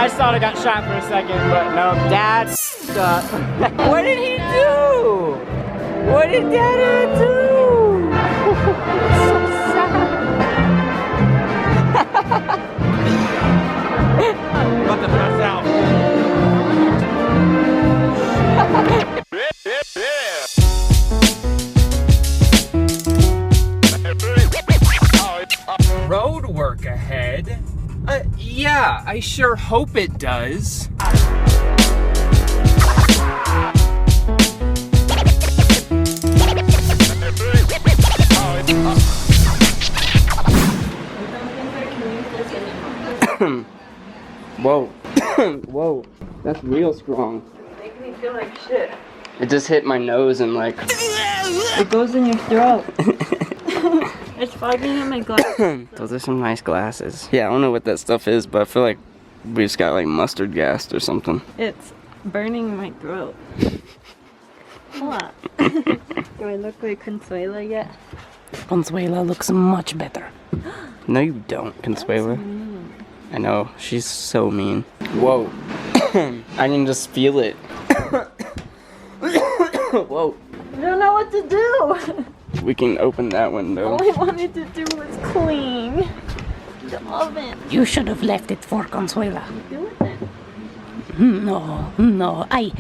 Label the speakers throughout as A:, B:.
A: I just thought I got shot for a second, but no. Dad What did he do? What did Dad do? So sad. About to pass out. Road work ahead? Yeah, I sure hope it does. Whoa. Whoa. That's real strong.
B: Make me feel like shit.
A: It just hit my nose and like...
B: It goes in your throat. It's fogging in my glasses.
A: Those are some nice glasses. Yeah, I don't know what that stuff is, but I feel like we just got like mustard gassed or something.
B: It's burning my throat. What? Do I look like Consuela yet?
A: Consuela looks much better. No, you don't, Consuela. I know, she's so mean. Whoa. I can just feel it. Whoa.
B: I don't know what to do.
A: We can open that window.
B: All I wanted to do was clean the oven.
C: You should have left it for Consuela.
B: Do it then.
C: No, I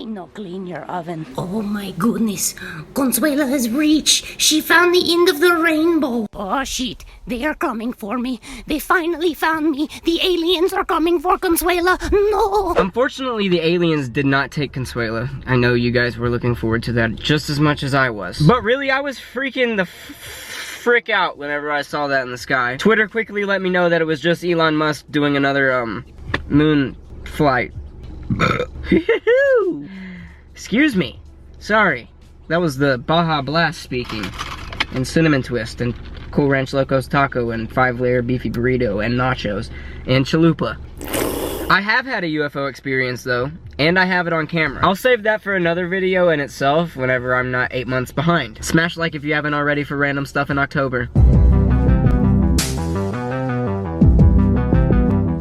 C: know clean your oven. Oh my goodness, Consuela has reached. She found the end of the rainbow. Oh shit, they are coming for me. They finally found me. The aliens are coming for Consuela. No.
A: Unfortunately, the aliens did not take Consuela. I know you guys were looking forward to that just as much as I was. But really, I was freaking the frick out whenever I saw that in the sky. Twitter quickly let me know that it was just Elon Musk doing another moon flight. Excuse me. Sorry. That was the Baja Blast speaking. And Cinnamon Twist and Cool Ranch Locos Taco and 5-layer beefy burrito and nachos and chalupa. I have had a UFO experience though, and I have it on camera. I'll save that for another video in itself whenever I'm not 8 months behind. Smash like if you haven't already for random stuff in October.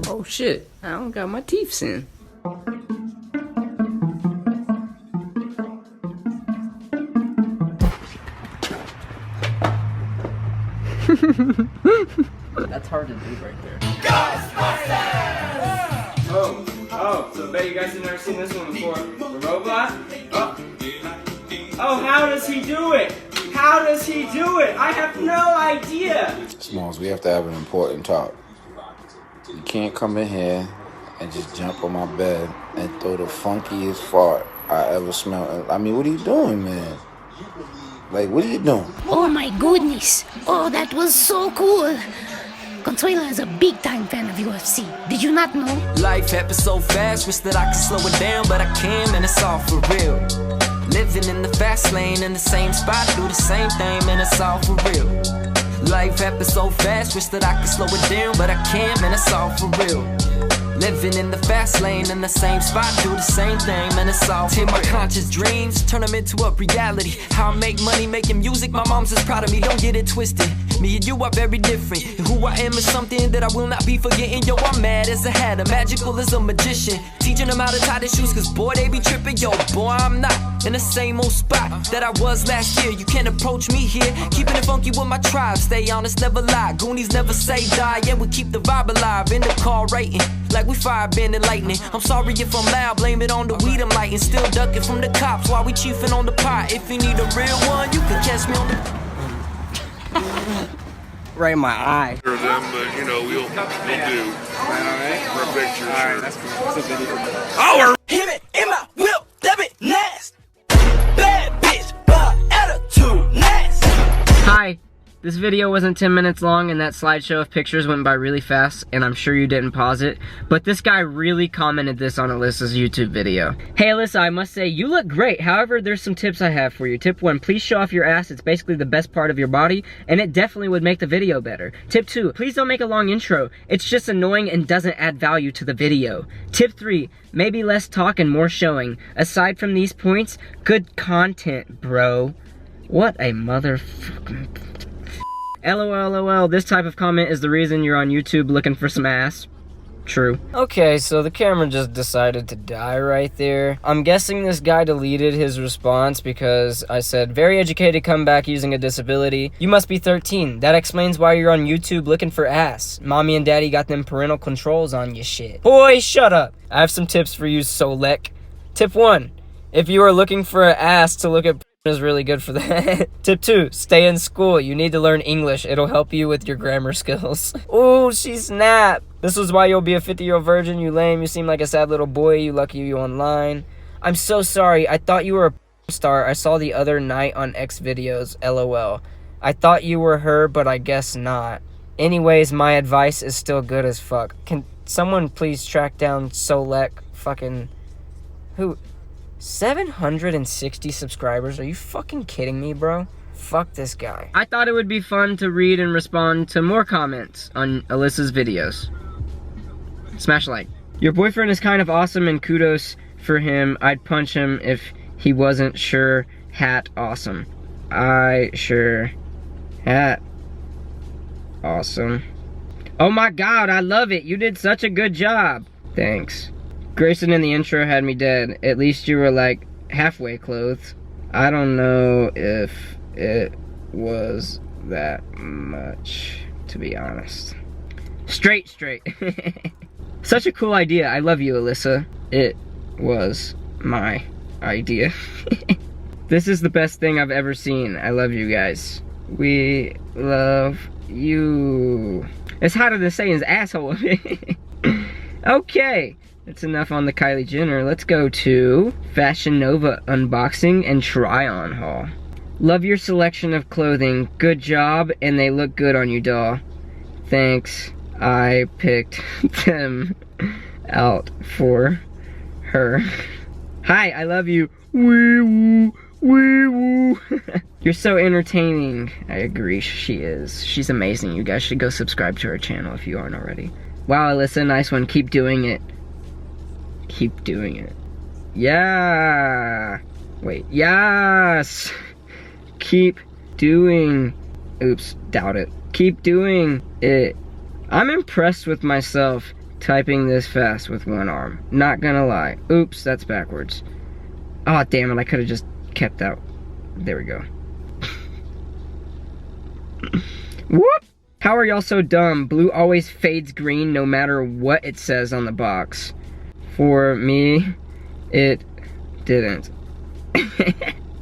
A: Oh shit, I don't got my teeth in. That's hard to do right there. Oh, so I bet you guys have never seen this one before. The robot? Oh, how does he do it? How does he do it? I have no idea.
D: Smalls, we have to have an important talk. You can't come in here and just jump on my bed and throw the funkiest fart I ever smelled. I mean, what are you doing, man? Like, what are you doing?
C: Oh my goodness. Oh, that was so cool. Consuela is a big-time fan of UFC. Did you not know?
E: Life happens so fast, wish that I could slow it down, but I can't, man, it's all for real. Living in the fast lane, in the same spot, do the same thing, man, it's all for real. Life happens so fast, wish that I could slow it down, but I can't, man, it's all for real. Living in the fast lane, in the same spot, do the same thing, man, it's all take my conscious dreams, turn them into a reality. How I make money making music, my mom's just proud of me, don't get it twisted. Me and you are very different, and who I am is something that I will not be forgetting. Yo, I'm mad as a hatter, magical as a magician, teaching them how to tie their shoes, cause boy, they be tripping. Yo, boy, I'm not in the same old spot that I was last year. You can't approach me here, keeping it funky with my tribe. Stay honest, never lie, Goonies never say die. Yeah, we keep the vibe alive, in the car rating like we fire bending lightning. I'm sorry if I'm loud, blame it on the weed I'm lighting. Still ducking from the cops while we chiefing on the pot. If you need a real one, you can catch me on the
A: right in my eye.
F: Them, but you know, we'll do for a picture. Alright, that's cool. What's up, video? Oh,
E: hit it in my whip, that bit nasty. Bad bitch, but attitude nasty.
A: Hi. This video wasn't 10 minutes long and that slideshow of pictures went by really fast and I'm sure you didn't pause it, but this guy really commented this on Alyssa's YouTube video. Hey Alyssa, I must say you look great, however there's some tips I have for you. Tip 1, please show off your ass. It's basically the best part of your body and it definitely would make the video better. Tip 2, please don't make a long intro. It's just annoying and doesn't add value to the video. Tip 3, maybe less talk and more showing. Aside from these points, good content, bro. What a motherfucking... LOL, this type of comment is the reason you're on YouTube looking for some ass. True. Okay, so the camera just decided to die right there. I'm guessing this guy deleted his response because I said, very educated comeback using a disability. You must be 13. That explains why you're on YouTube looking for ass. Mommy and daddy got them parental controls on you shit. Boy, shut up. I have some tips for you, Solek. Tip 1. If you are looking for an ass to look at is really good for that. Tip 2, stay in school. You need to learn English. It'll help you with your grammar skills. Ooh, she snapped. This is why you'll be a 50-year-old virgin. You lame. You seem like a sad little boy. You lucky you online. I'm so sorry. I thought you were a star. I saw the other night on X videos. LOL. I thought you were her, but I guess not. Anyways, my advice is still good as fuck. Can someone please track down Solek fucking... Who... 760 subscribers? Are you fucking kidding me, bro? Fuck this guy. I thought it would be fun to read and respond to more comments on Alyssa's videos. Smash a like. Your boyfriend is kind of awesome and kudos for him. I'd punch him if he wasn't sure hat awesome. I sure hat awesome. Oh my god, I love it. You did such a good job. Thanks. Grayson in the intro had me dead. At least you were like halfway clothed. I don't know if it was that much, to be honest. Straight. Such a cool idea. I love you, Alyssa. It was my idea. This is the best thing I've ever seen. I love you guys. We love you. It's hotter than Satan's asshole. Okay. That's enough on the Kylie Jenner. Let's go to Fashion Nova unboxing and try-on haul. Love your selection of clothing. Good job, and they look good on you, doll. Thanks. I picked them out for her. Hi, I love you. Wee woo, wee woo. You're so entertaining. I agree, she is. She's amazing. You guys should go subscribe to her channel if you aren't already. Wow, Alyssa, nice one. Keep doing it. Keep doing it. Yeah. Wait. Yes. Keep doing. Oops. Doubt it. Keep doing it. I'm impressed with myself typing this fast with one arm. Not gonna lie. Oops. That's backwards. Oh, damn it. I could have just kept out. There we go. Whoop. How are y'all so dumb? Blue always fades green no matter what it says on the box. For me, it didn't.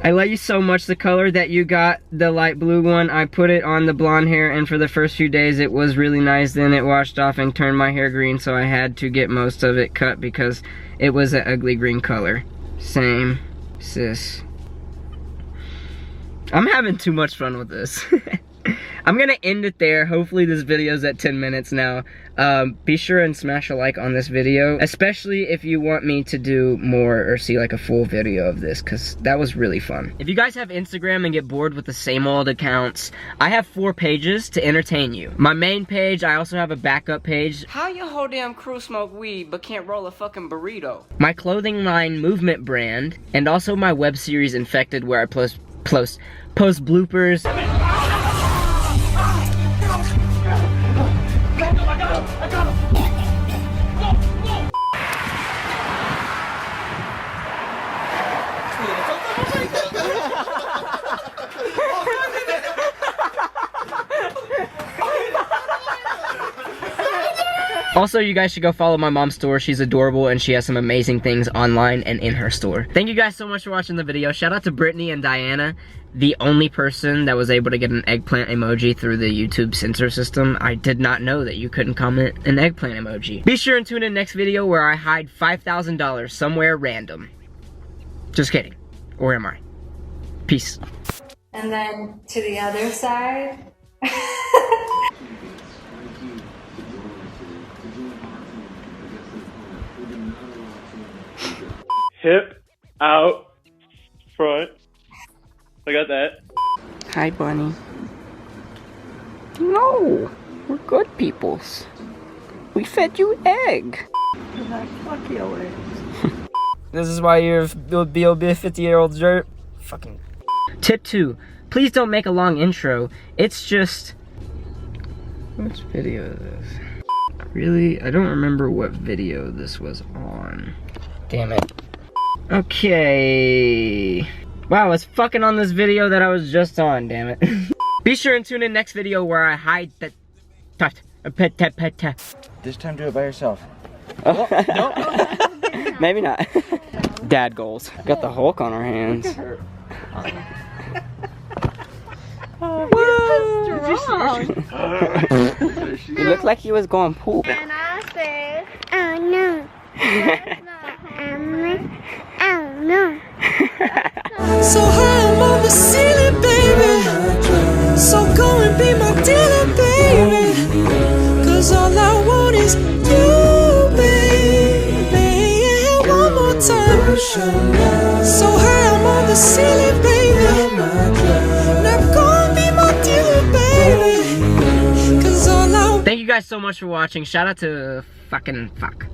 A: I let you so much the color that you got the light blue one. I put it on the blonde hair and for the first few days it was really nice. Then it washed off and turned my hair green, so I had to get most of it cut because it was an ugly green color. Same, sis. I'm having too much fun with this. I'm gonna end it there. Hopefully this video's at 10 minutes now. Be sure and smash a like on this video, especially if you want me to do more or see like a full video of this, because that was really fun. If you guys have Instagram and get bored with the same old accounts, I have 4 pages to entertain you. My main page, I also have a backup page. How your whole damn crew smoke weed but can't roll a fucking burrito? My clothing line, Movement brand, and also my web series Infected, where I post bloopers. Also, you guys should go follow my mom's store. She's adorable and she has some amazing things online and in her store. Thank you guys so much for watching the video. Shout out to Brittany and Diana, the only person that was able to get an eggplant emoji through the YouTube censor system. I did not know that you couldn't comment an eggplant emoji. Be sure and tune in next video where I hide $5,000 somewhere random. Just kidding. Or am I? Peace.
B: And then to the other side.
G: Hip out front. I got that.
A: Hi, bunny. No, we're good peoples. We fed you egg.
B: Fuck your way.
A: This is why you'll be a 50-year-old jerk. Fucking. Tip 2. Please don't make a long intro. It's just... Which video is this? Really? I don't remember what video this was on. Damn it. Okay. Wow, it's fucking on this video that I was just on, damn it. Be sure and tune in next video where I hide the...
H: This time do it by yourself.
A: Oh, no. Maybe not. Dad goals. Got the Hulk on our hands. He looked like he was going poop.
I: And I said, oh no. Oh no.
E: So high I'm on the ceiling, baby. So go and be my dealer, baby. Cause all I want is you, baby. Yeah, one more time. So high I'm on the ceiling, baby. Now go and be my dealer, baby. Cause all I...
A: Thank you guys so much for watching. Shout out to fuck.